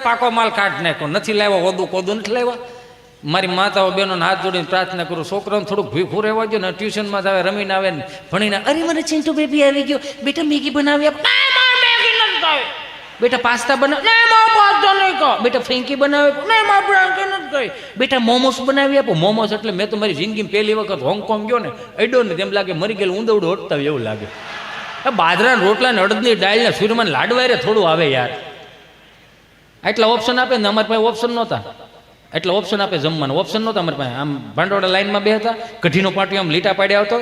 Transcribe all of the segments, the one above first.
પાકો માલ કાઢ નાખ્યો, નથી લાવ્યો ઓદું કોદું નથી લાવ્યા. મારી માતાઓ બહેનો હાથ જોડીને પ્રાર્થના કરું, છોકરાને થોડુંક ભીખું રહેવા દો ને, ટ્યુશનમાં આવે, રમીને આવે ને ભણીને, અરે મને ચિંટુ બેબી આવી ગયો, બેટા મેગી બનાવી આપ, બેટા પાસ્તા બનાવે, બેટા ફ્રેન્કી બનાવે, બેટા મોમોસ બનાવી આપો. મોમોસ એટલે મેં તો મારી જિંદગીમાં પહેલી વખત હોંગકોંગ ગયો ને, અડ્યો ને તેમ લાગે મરી ગયેલું ઊંધવડું ઓટતા હોય એવું લાગે. બાજરાના રોટલા ને અડદની દાળ ને સૂરમાં લાડવા રે થોડું આવે યાર. એટલા ઓપ્શન આપે ને, અમારી પાસે ઓપ્શન નહોતા. એટલા ઓપ્શન આપે જમવાનું, ઓપ્શન નહોતા અમારી પાસે. આમ ભાંડોળા લાઈનમાં બે હતા, કઢીનો પાટિયો આમ લીટા પાડ્યા આવતો,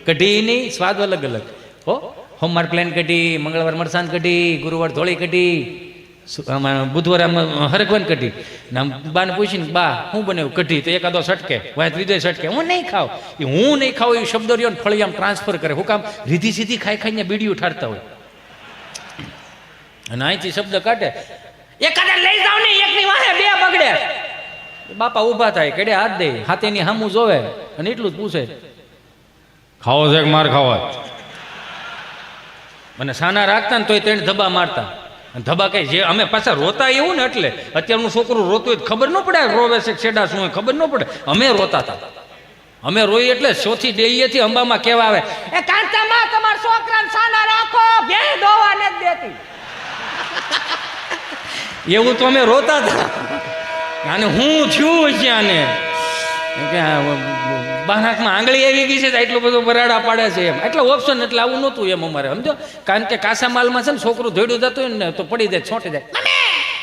કઢીની સ્વાદ અલગ અલગ હો. સોમવાર પ્લેન કઢી, મંગળવાર મરસાન કઢી, ગુરુવાર ધોળી કઢી, બુધવારે આમ હરગવન કઢી. ને આમ બાને પૂછીને, બા હું બનાવ્યું કઢી, તો એકાદો સટકે, વાય ત્રીજો સટકે, હું નહીં ખાવ. એ હું નહીં ખાવ એ શબ્દ રહ્યો ને ફળી આમ ટ્રાન્સફર કરે. હું કામ રીધી સીધી ખાઈ ખાઈને બીડી ઉઠાડતા હોય, અને અહીંથી શબ્દ કાઢે, એકાદા લઈ જાવ ને, એકની વાહે બે બગડે. બાપા ઊભા થાય, કેડે હાથ દે, હાથેની હામું જોવે અને એટલું જ પૂછે, ખાવો છે કે માર ખાવો? મને સાના રાખતા ને તોય તેને ધબા મારતા. ધબા કઈ જે અમે પાછા રોતા એવું ને, એટલે અત્યારનું છોકરું રોતું હોય ખબર ન પડે રોવે છે છેડા શું હોય ખબર ન પડે. અમે રોતા હતા, અમે રોઈ એટલે ચોથી ડેલીએથી અંબામાં કેવા આવે, એ કાંતામાં તમારા છોકરાને સાના રાખો, બે દોવા નથી દેતી. એવું તો અમે રોતા હતા. અને હું છું જ્યાં બાનાકમાં આંગળી આવી ગઈ છે, એટલું બધું બરાડા પાડે છે એમ. એટલે ઓપ્શન એટલે આવું નહોતું એમ અમારે, સમજો. કારણ કે કાસા માલમાં છે ને છોકરું ધોડ્યું જતું હોય ને તો પડી જાય, છોટી જાય.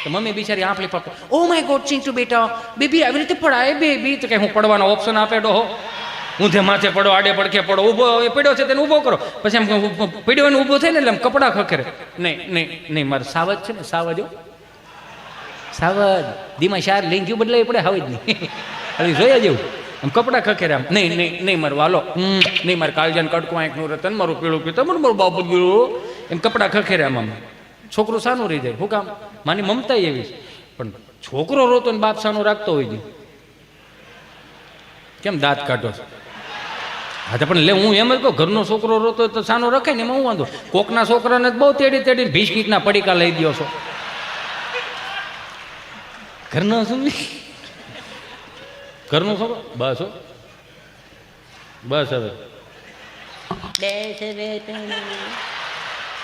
તો મમ્મી બિચારી આંપલી પકડે, ઓ માય ગોડ ચિંટુ બેટા, બેબી આવી રીતે પડાય બેબી. તો કે હું પડવાનો ઓપ્શન આપે ડોહો, ઊંધે માથે પડો, આડે પડખે પડો, ઊભો એ પડ્યો છે તેને ઊભો કરો. પછી એમ પડ્યો ને ઊભો થાય ને એટલે એમ કપડાં ખખેરે. નહીં નહીં નહીં, મારે સાવજ છે ને, સાવજ સાવજ ધીમા શાર લઈને ગયું બદલાવી પડે, હાવ જ નહીં. હવે જોયા જેવું આમ કપડાં ખખેરે આમ. નહીં નહીં નહીં મારું વાલો, નહીં મારે કાળજાને કડકું આંખનું રતન, મારું પીળું પીતું, મારું બાપુ ગયું એમ કપડાં ખખેરે આમ. આમ છોકરું સાનું રહી જાય. શું કામ? માની મમતા એવી. પણ છોકરો રોતો ને બાપ સાનું રાખતો હોય છે, કેમ દાંત કાઢો? હા તો પણ લે, હું એમ જ કહું, ઘરનો છોકરો રોતો તો સાનો રખાય ને, એમાં હું વાંધો? કોકના છોકરાને બહુ તેડી તેડીને બિસ્કીટના પડીકા લઈ દો છો. ઘરનો શું? ઘરનો છોકરો બસ હો, બસ.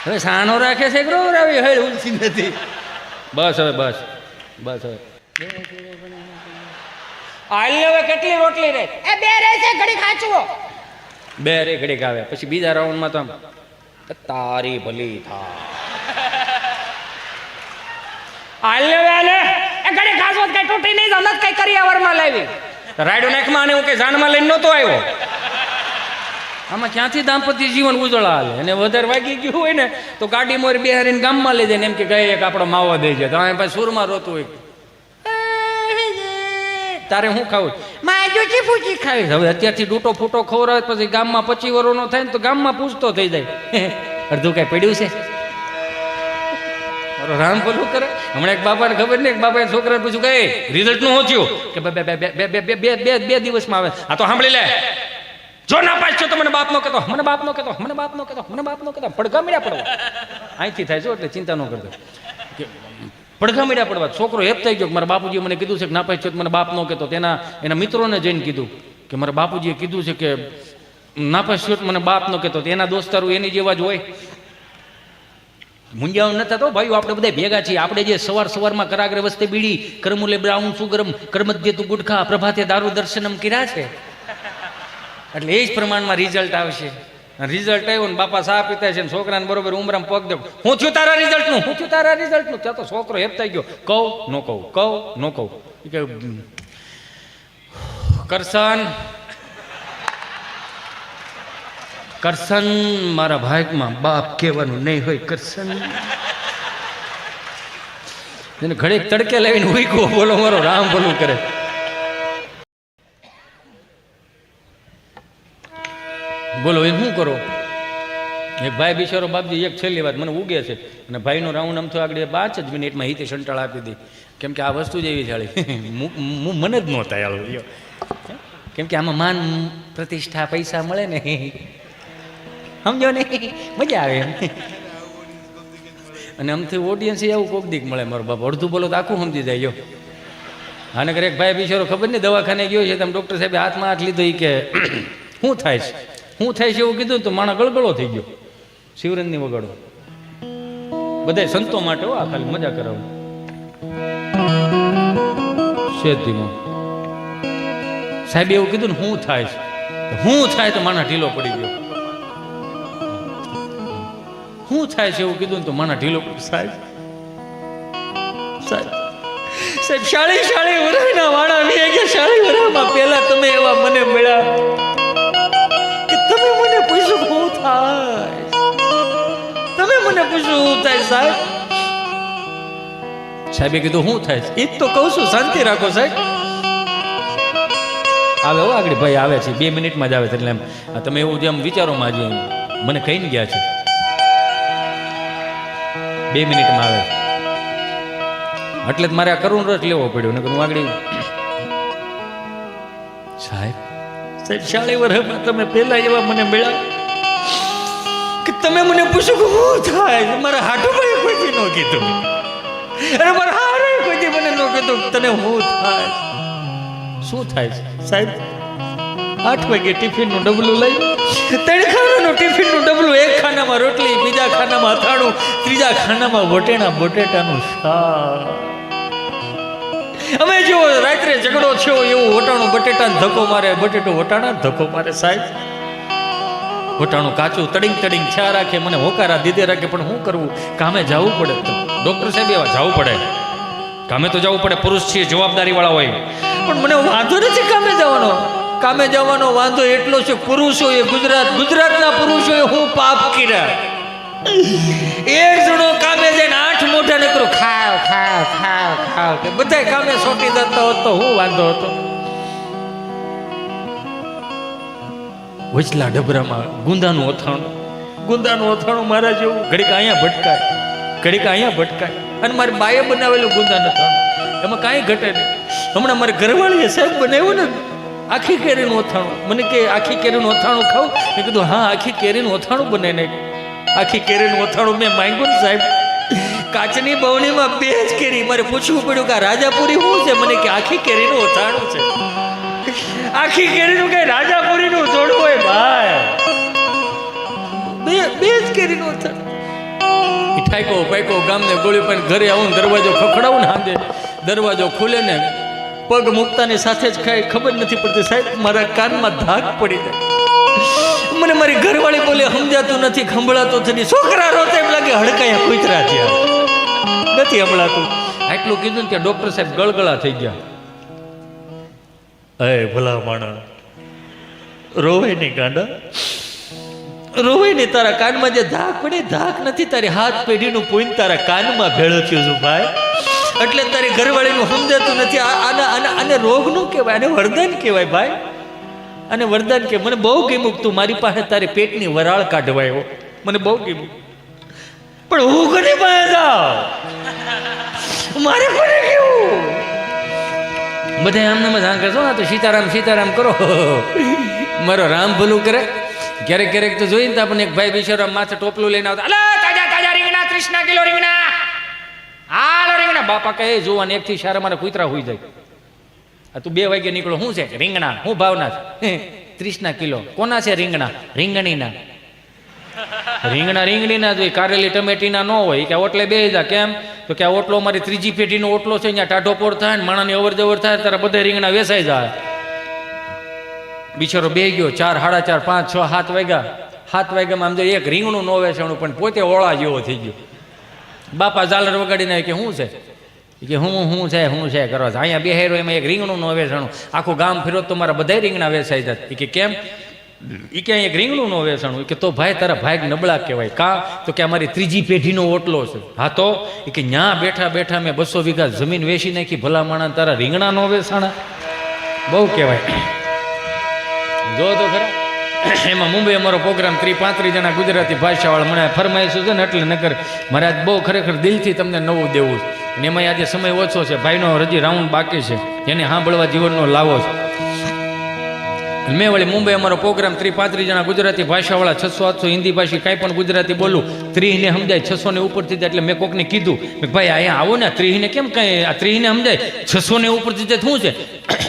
હવે સાનો રાખે છે કે રાવી હે ઉલસી નથી. બસ હવે, બસ બસ હવે. આલી હવે કેટલી રોટલી રે? એ બે રે છે, ઘડી ખાચવો. બે રે ઘડી ખાવે. પછી બીજા રાઉન્ડમાં તો આમ તારી ભલી થા. આલે વેલે એ ઘડી ખાચવો, કઈ તૂટી નહીં, જમત કઈ કરી આવરમાં લાવી. રાયડો નાખમાં આને હું કઈ જાનમાં લઈને નહોતો આવ્યો. આમાં ક્યાંથી દાંપત્ય જીવન ઉજળા હાલે? અને વધારે વાગી ગયું હોય ને તો ગાડી મોર બેહારીને ગામમાં લઈ જાય ને એમ કે ગઈ એક આપણો માવો દઈ જાય. તો આ પાસે સુરમાં રોતું હોય, તારે શું ખાવું? માં જોજી પૂછી ખાવી. હવે અત્યારથી ડૂટો ફૂટો ખવડાવે પછી ગામમાં 25 વર્ષનો થાય ને તો ગામમાં પૂછતો થઈ જાય, અડધું કઈ પડ્યું છે? રામ બોલું કરે. હમણાં એક બાપાને ખબર નહીં, એક બાપાએ છોકરાને પૂછ્યું કે રિઝલ્ટ નું શું થયું? કે બે દિવસમાં આવે. આ તો સાંભળી લે, જો ના પાસ છો તો મને બાપ નો કહેતો, મને બાપ નો કહેતો, મને બાપ નો કહેતો, મને બાપ નો કહેતો. પડઘા મળ્યા પડવા અહીંથી થાય છો, એટલે ચિંતા ન કરતો. પડઘા મળ્યા પડવા છોકરો હેપ થઈ ગયો, મારા બાપુજી મને કીધું છે કે ના પાસ છો મને બાપ નો કહેતો. એના મિત્રોને જઈને કીધું કે મારા બાપુજીએ કીધું છે કે ના પાસ છો મને બાપ નો કહેતો. એના દોસ્તારો એની જેવા જ હોય. મુંજાવ ન થતો ભાઈઓ, આપણે બધા ભેગા છીએ. આપણે જે સવારમાં કરાગ્રે વસ્તે બીડી, કરમુલે બ્રાઉન સુગરમ, કરમધ્ય તું ગુટખા, પ્રભાતે દારૂ દર્શનમ કર્યા છે. એટલે એ જ પ્રમાણમાં રિઝલ્ટ આવશે. રિઝલ્ટ આવ્યો ને બાપા સા પીતા છે ને છોકરાને બરોબર ઉમરામાં પગ દે, હું થયું તારા રિઝલ્ટનું, હું થયું તારા રિઝલ્ટનું. ત્યાં તો છોકરો હેપ થઈ ગયો, કહું ન કહું, કહું ન કહું. કરશન કરશન મારા ભાગમાં બાપ કહેવાનું નહીં હોય. કરશન એને ઘડીક તડકે લાવીને ઉઈકો, બોલો મારો રામ બોલું કરે. બોલો એ શું કરો? એક ભાઈ બિચારો બાપજી એક છેલ્લી વાત મને ઉગે છે, અને ભાઈનો રાઉન્ડ આમ તો આગળ 5 જ મિનિટમાં હિતે સંટાળ આપી દી. કેમ કે આ વસ્તુ જ એવી છે, મને જ ન થાય. કેમ કે આમાં માન પ્રતિષ્ઠા પૈસા મળે ને, સમજો ને, મજા આવે એમ. અને આમથી ઓડિયન્સ એવું કોક દીક મળે મારો બાપ અડધું બોલો તો આખું સમજી જાય યો. આને કરે એક ભાઈ બિચારો ખબર નહીં દવાખાને ગયો છે તમે ડૉક્ટર સાહેબે હાથમાં હાથ લીધો એ કે શું થાય છે એવું કીધું તો માણસ ગળગળો થઈ ગયો. શિવરંજની વગાડો બધા સંતો માટે હો, આ ખાલી મજા કરાવું શેતીમાં. સાહેબે એવું કીધું ને શું થાય છે તો માણસ ઢીલો પડી ગયો. શું થાય છે એવું કીધું ને તો માણસ ઢીલો પડી. સાહેબ શાળી વરાના વાળા વી કે શાળી વરામાં પહેલા તમે એવા મને મળ્યા કે તમે મને પૂછ્યું શું થાય, તમે મને પૂછ્યું શું થાય. સાહેબે કીધું શું થાય એ જ તો કહું છું, શાંતિ રાખો સાહેબ. આવે હો આગળ ભાઈ આવે છે 2 મિનિટમાં જ આવે છે. એટલે તમે એવું જેમ વિચારોમાં આજે મને કહીને ગયા છે 2 મિનિટમાં આવે છે. એટલે જ મારે આ કરુણ રસ લેવો પડ્યો ને હું આગળ. સાહેબ શાળી વર્ષમાં તમે પહેલા એવા મને મળ્યા કે તમે મને પૂછો કે શું થાય. મારા હાથું ભાઈ કોઈથી ન કીધું, અરે મારા હારે કોઈથી મને ન કીધું તને શું થાય. શું થાય સાહેબ? 8 વાગે ટિફિનનું ડબલું લઈ 3 ખાનાનું ટિફિનનું ડબલું, એક ખાનામાં રોટલી, બીજા ખાનામાં અથાણું, ત્રીજા ખાનામાં બટેટાનું શાક. અમે જો રાત્રે ઝઘડો થયો એવું વટાણું બટેટાને ધક્કો મારે, બટેટું વટાણા ધક્કો મારે. સાહેબ વટાણું કાચું તડિંગ છા રાખે, મને હોકારા દીધે રાખે, પણ શું કરવું? કામે જવું પડે. ડૉક્ટર સાહેબ એવા જવું પડે, કામે તો જવું પડે. પુરુષ છીએ, જવાબદારી વાળા હોય. પણ મને વાંધો નથી કામે જવાનો વાંધો એટલો છે પુરુષોએ ગુજરાતના પુરુષોએ હું પાપ કર્યા. એક જણો કામે જઈને 8 મોઢા નકરો ખાવ કે બધા કામે સોટી જતા હોત તો હું વાંધો હતો. વચલા ડબરામાં ગુંદાનું અથાણું મારા જેવું ઘડીક અહીંયા ભટકાય અને મારી બાએ બનાવેલું ગુંદાનું અથાણું, એમાં કાંઈ ઘટે નહીં. હમણાં મારી ઘરવાળીએ સાહેબ બનાવ્યું ને આખી કેરીનું અથાણું. મને કે આખી કેરીનું અથાણું ખાવ? મેં કીધું હા, આખી કેરીનું અથાણું બનાવીને. આખી કેરીનું અથાણું મેં માંગ્યું ને સાહેબ, કાચની બવણીમાં 2 જ કેરી. મારે પૂછવું પડ્યું કે રાજાપુરી શું છે? મને કે આખી કેરીનું અથાણું છે. આખી કેરીનું કઈ રાજાપુરીનું જોડવું હોય ભાઈ? 2 જ કેરીનું અથાણું. ઠાઈકો ગામને ગોળી પણ ઘરે આવું દરવાજો ખખડાવું ને હાંજે દરવાજો ખુલે ને પગ મૂકતાની સાથે જ ખાઈ ખબર નથી પડતી સાહેબ, મારા કાનમાં ધાક પડી જાય. મને મારી ઘરવાળી બોલે સમજાતું નથી, સંભળાતું નથી. છોકરા રોતા એમ લાગે હડકાયા કૂતરા થયા, નથી સંભળાતું. આટલું કીધું ને ત્યાં ડૉક્ટર સાહેબ ગળગળા થઈ ગયા. અરે ભલા માણસ રોવે નહીં ગાંડા, રોવે નહીં. તારા કાનમાં જે ધાક પડી, ધાક નથી, તારી હાથ પેઢીનું પૂન તારા કાનમાં ભેળો થયું છું ભાઈ. એટલે તારી ઘરવાળીનું સમજાતું નથી. આને રોગ નું કહેવાય, આને વરદાન કહેવાય ભાઈ. અને વરદાન કે મને બહુ ગમ્યું તું મારી પાસે તારી પેટની વરાળ કાઢવાયો, મને બહુ ગમ્યું. પણ હું કોની પાસે જાઉં? મારે કોને કેવું? બધા આમને હા કરશો ને તો સીતારામ કરો. મારો રામ ભલું કરે. ક્યારેક તો જોઈને તો આપણને એક ભાઈ બિચારો માથે ટોપલું લઈને આવતા, અલા તાજા રીંગણા 30 કિલો રીંગણા, હાલો રીંગણા. બાપા કહે જોવાને 1 થી 4 મારા કૂતરા હોઈ જાય. આ તું 2 વાગે નીકળો, શું છે રીંગણા? શું ભાવના છે? 30 કિલો. કોના છે રીંગણા? રીંગણીના. રીંગણીના જોઈએ, કારેલી ટમેટીના ન હોય. કે ઓટલે બે જા. કેમ? તો કે આ ઓટલો મારી 3જી પેઢીનો ઓટલો છે, અહીંયા ટાઢો પોર થાય ને માણાની અવર જવર થાય ત્યારે બધા રીંગણા વેસાઈ જાય. બિચારો બે ગયો 4, 4:30, 5, 6, 7 વાગ્યા. 7 વાગ્યામાં આમ જો એક રીંગણું ન વેચાણું, પણ પોતે ઓળા જેવો થઈ ગયો. બાપા ઝાલર વગાડીને કે શું છે? કે હું છે કરવા અહીંયા બેહેરો, એમાં એક રીંગણું ન વેચાણું. આખું ગામ ફેરો તો મારા બધા રીંગણા વેચાઈ જાય. કે કેમ? એ કે એક રીંગણું ન વેચાણું. કે તો ભાઈ તારા ભાગ નબળા કહેવાય. કા? તો કે અમારી 3જી પેઢીનો ઓટલો છે. હા તો કે ન્યા બેઠા મેં 200 વીઘા જમીન વેચી નાખી, ભલા માણા તારા રીંગણા ન વેચાણા? બહુ કહેવાય. જો તો ખરા. એમાં મુંબઈ અમારો પ્રોગ્રામ 30-35 જણા ગુજરાતી ભાષાવાળા મને ફરમાઈશું છે ને, એટલે નકર મારે આજ બહુ ખરેખર દિલથી તમને નવું દેવું છે. અને એમાં આજે સમય ઓછો છે, ભાઈનો હજી રાઉન્ડ બાકી છે, એને સાંભળવા જીવનનો લાવો છે. મેં વળી મુંબઈ અમારો પ્રોગ્રામ 30-35 જણા ગુજરાતી ભાષાવાળા 600-800 હિન્દી ભાષી કાંઈ પણ ગુજરાતી બોલું 30 ને સમજાય 600 ને ઉપરથી જાય એટલે મેં કોકને કીધું ભાઈ અહીંયા આવો ને 30 ને કેમ કાંઈ આ 30 ને સમજાય 600 ને ઉપરથી જાય શું છે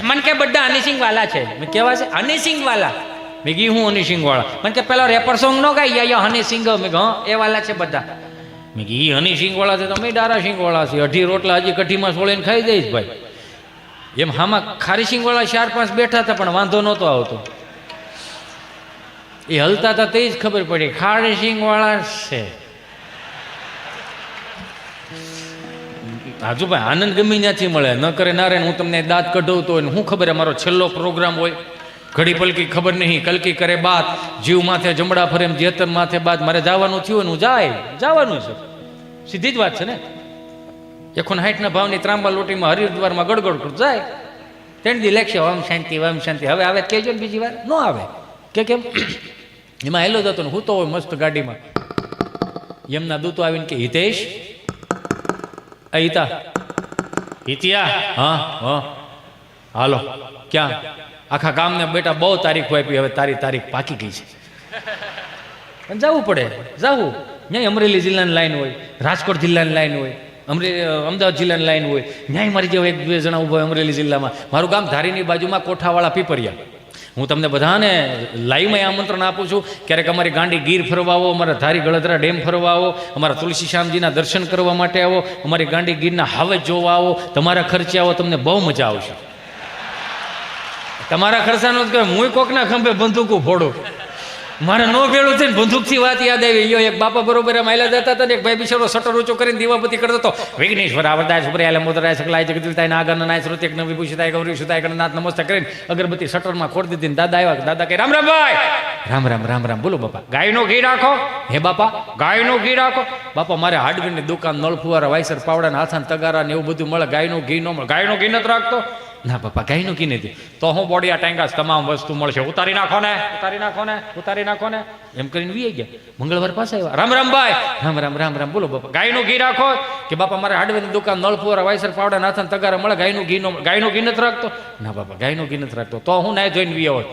મને કે બધા હનીસિંગ વાલા છે મેં કેવા છે હનીસિંગ વાલા મેં કી હું હનીસિંગ વાળા મને કે પેલો રેપર સોંગ નો ગાય યા હનીસિંગ મેં હા એ વાલા છે બધા મેં કી હનીસિંગ વાળા છે તમે ડારા સિંગ વાળા છે અઢી રોટલા હજી કઢીમાં સોળીને ખાઈ જઈશ ભાઈ એમ હામાં ખારીસિંગ વાળા 4-5 બેઠા હતા પણ વાંધો નહોતો આવતો એ હલતા હતા તે જ ખબર પડી ખારીસિંગ વાળા છે હાજુ ભાઈ આનંદ ગમી ત્યાંથી મળે ન કરે ના રે હું તમને દાંત કઢાવતો હોય ને હું ખબર મારો છેલ્લો પ્રોગ્રામ હોય ઘડી પલકી ખબર નહીં કલકી કરે બાત જીવ માથે જમડા ફરે એમ જેતન માથે બાદ મારે જવાનું થયું ને હું જવાનું છે સીધી જ વાત છે ને 160 ભાવની ત્રાંબા લોટીમાં હરિદ્વારમાં ગડગડ કર જાય તેણ દી લેખશે ઓમ શાંતિ હવે આવે કહેજો ને બીજી વાર ન આવે કે કેમ એમાં હેલો જતો ને હું તો હોય મસ્ત ગાડીમાં એમના દૂતો આવીને કે હિતેશ હિતિયા હા હાલો ક્યાં આખા ગામને બેટા બહુ તારીખો આપી હવે તારી તારીખ પાકી ગઈ છે પણ જવું પડે જવું ત્યાં અમરેલી જિલ્લાની લાઈન હોય રાજકોટ જિલ્લાની લાઈન હોય અમદાવાદ જિલ્લાની લાઈન હોય ન્યાય મારી જેવા 1-2 જણા ઊભા હોય અમરેલી જિલ્લામાં મારું ગામ ધારીની બાજુમાં કોઠાવાળા પીપરિયા હું તમને બધાને લાઈવમાં આમંત્રણ આપું છું ક્યારેક અમારી ગાંડી ગીર ફરવા આવો અમારા ધારી ગળદરા ડેમ ફરવા આવો અમારા તુલસી શ્યામજીના દર્શન કરવા માટે આવો અમારી ગાંડી ગીરના હાવજ જોવા આવો તમારા ખર્ચે આવો તમને બહુ મજા આવશે તમારા ખર્ચાનો જ કહે હું કોકના ખંભે બંદૂકો ફોડું મારે નો ભેળું થઈને બંદૂકથી વાત યાદ આવી યો એક બાપા બરોબર એમ આયલા જતા હતા ને એક ભાઈ બિચારો શટર ઊંચો કરીને દીવાબત્તી કરતો હતો વિઘ્નેશ્વર આવરદાય સુપ્રિયાલે મોદરાય સકલાય જગદીતાય નાગન નાય શ્રુતિક નવી વિભૂષિતાય ગૌરી સુતાય ગણનાથ નમસ્તે કરીને અગરબત્તી શટરમાં ખોડ દીધી દાદા આવ્યા દાદા કે રામ રામ ભાઈ રામ બોલો બાપા ગાયનો ઘી રાખો હે બાપા ગાયનો ઘી રાખો બાપા મારે હાર્ડવેરની દુકાન નળ ફુવારા વાયસર પાવડા હાથાન તગારા ને એવું બધું મળે ગાયનું ઘી ન મળે ગાયનું ઘી નથી રાખતો ના બાપા ગાયનું ઘી નથી તો હું બોડિયા ટાંગાસ તમામ વસ્તુ મળશે ઉતારી નાખો ને એમ કરીને વી ગયા મંગળવાર પાસે આવ્યા રામ ભાઈ રામ બોલો બાપા ગાયનું ઘી રાખો કે બાપા મારે હાર્ડવેરની દુકાન નળ ફુવારા વાયસર પાવડા નાથાન તગારા મળે ગાયનું ઘી નથી રાખતો ના બાપા ગાયનું ઘી નથી રાખતો તો હું ના જોઈને વી હોય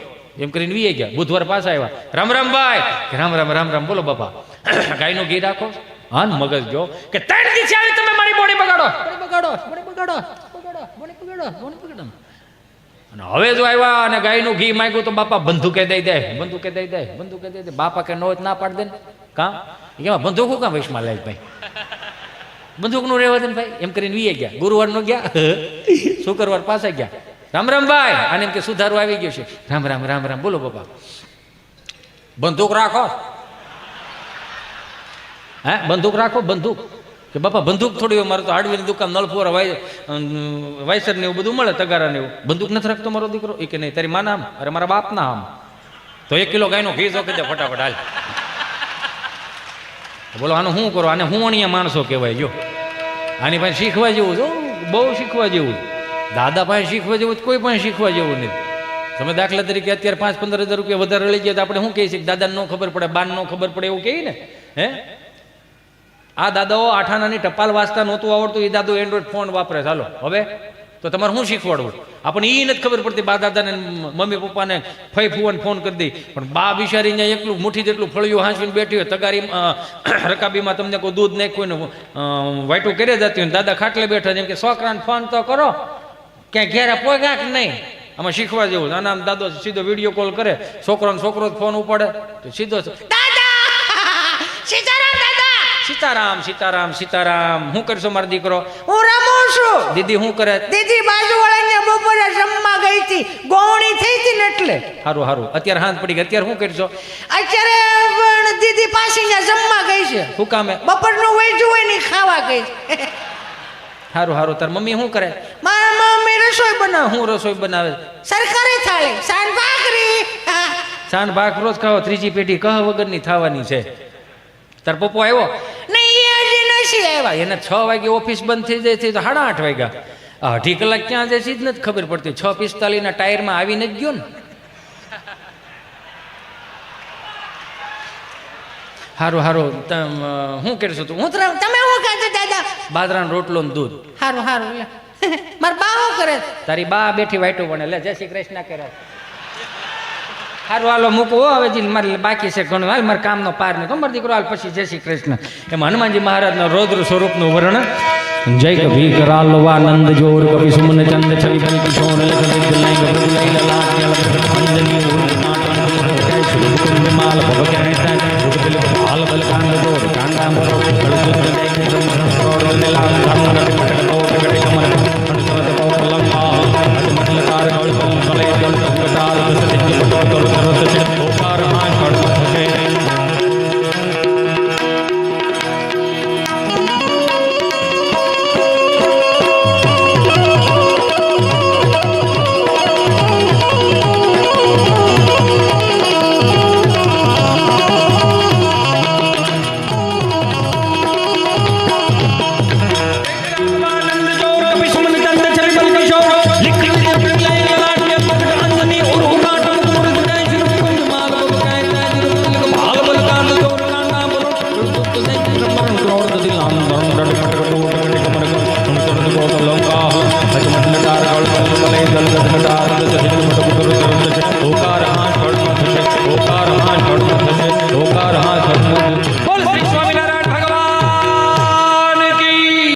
એમ કરીને વી ગયા બુધવાર પાસે આવ્યા રામ ભાઈ રામ બોલો બાપા ગાયનું ઘી રાખો હા મગજ જો કે 3 દિવસ આવી તમે મારી બોડી બગાડો અને હવે જો આવ્યા અને ગાયનું ઘી માંગ્યું તો બાપા બંદૂકે દઈ દે બાપા કે નો ના પાડ દે ને કાં એમાં બંદૂક કાં વૈશમાં લે ભાઈ બંદૂક નું રહેવા દે ને ભાઈ એમ કરીને વી ગયા ગુરુવાર નો ગયા શુક્રવાર પાસે ગયા રામ ભાઈ અને એમ કે સુધારો આવી ગયો છે રામ બોલો બાપા બંદૂક રાખો બંદૂક રાખો કે બાપા બંદૂક થોડી મારે તો હાર્ડવેરની દુકાન નળફોરા વાયસર ને એવું બધું મળે તગારા ને એવું બંદૂક નથી રાખતો મારો દીકરો એ કે નહીં તારી માના આમ અરે મારા બાપના આમ તો 1 કિલો ગાયનો ઘી જો કે ફટાફટ હાલ બોલો આનું શું કરો આને હું અહીંયા માણસો કહેવાય જો આની પાસે શીખવા જેવું જો બહુ શીખવા જેવું દાદા પાસે શીખવા જેવું કોઈ પાસે શીખવા જેવું નથી તમે દાખલા તરીકે અત્યારે 5-15 હજાર રૂપિયા વધારે લઈ ગયા તો આપણે શું કહીએ છીએ દાદાને ન ખબર પડે બાન ન ખબર પડે એવું કહીએ ને હે આ દાદાઓ 8 આનાની ટપાલ વાંચતા નહોતું આવડતું એ દાદો એન્ડ્રોઈડ ફોન વાપરે ચાલો હવે તો તમારે શું શીખવાડવું આપણને એ નથી ખબર પડતી બા દાદાને મમ્મી પપ્પાને ફઈ ફુવાને ફોન કરી દઈ પણ બા બિચારી અહીંયા એકલું મુઠ્ઠી જેટલું ફળિયું હાંચવીને બેઠી હોય તગારી રકાબીમાં તમને કોઈ દૂધ નાખ્યું ને વાઈટું કરી જતી હોય દાદા ખાટલે બેઠા જેમ કે છોકરાને ફોન તો કરો ક્યાંય ઘેરા પોગ્યા કે નહીં આમાં શીખવા જેવું આના દાદો સીધો વિડીયો કોલ કરે છોકરો ફોન ઉપાડે તો સીધો સીતારામ હું કરશો મારો દીકરો હું રમું છું દીદી હું કરે દીદી બાજુવાળાને બપોરે જમવા ગઈ હતી ગોવણી થઈ હતી ને એટલે હારું અત્યારે હાથ પડી ગઈ અત્યારે શું કરશો અત્યારે પણ દીદી પાસીને જમવા ગઈ છે શું કામે બપોરનું વેજું હોય ને ખાવા ગઈ હારું તાર મમ્મી શું કરે મારા મમ્મી રસોઈ બનાવે હું રસોઈ બનાવે સરકારી થાળી સાંજ ભાખ રોજ ખાવો ત્રીજી પેઢી કહ વગરની થવાની છે તાર પપ્પો આવ્યો એને 6 વાગે ઓફિસ બંધ થઈ જાય છે તો 8:30 વાગ્યા 2.5 કલાક ક્યાં જાય છે જ નથી ખબર પડતી 6:45 ના ટાયરમાં આવીને જ ગયો ને હારું હું કરશો તું હું તમે શું ખાશો દાદા બાજરાનો રોટલો ને દૂધ હારું મારા બા શું કરે તારી બા બેઠી વાઈટો બને લે જય શ્રી કૃષ્ણ કરે હારું હાલો મૂકવો હવે જી મારે બાકી છે ઘણું હાલ મારે કામનો પાર નહીં ખબર દીકરો હાલ પછી જય શ્રી કૃષ્ણ એમાં હનુમાનજી મહારાજના રૌદ્ર સ્વરૂપનું વર્ણન જય કભી કરાલવાનંદ જોર કભી સુમન ચંદ છલી બલ કિશોર માલ Jal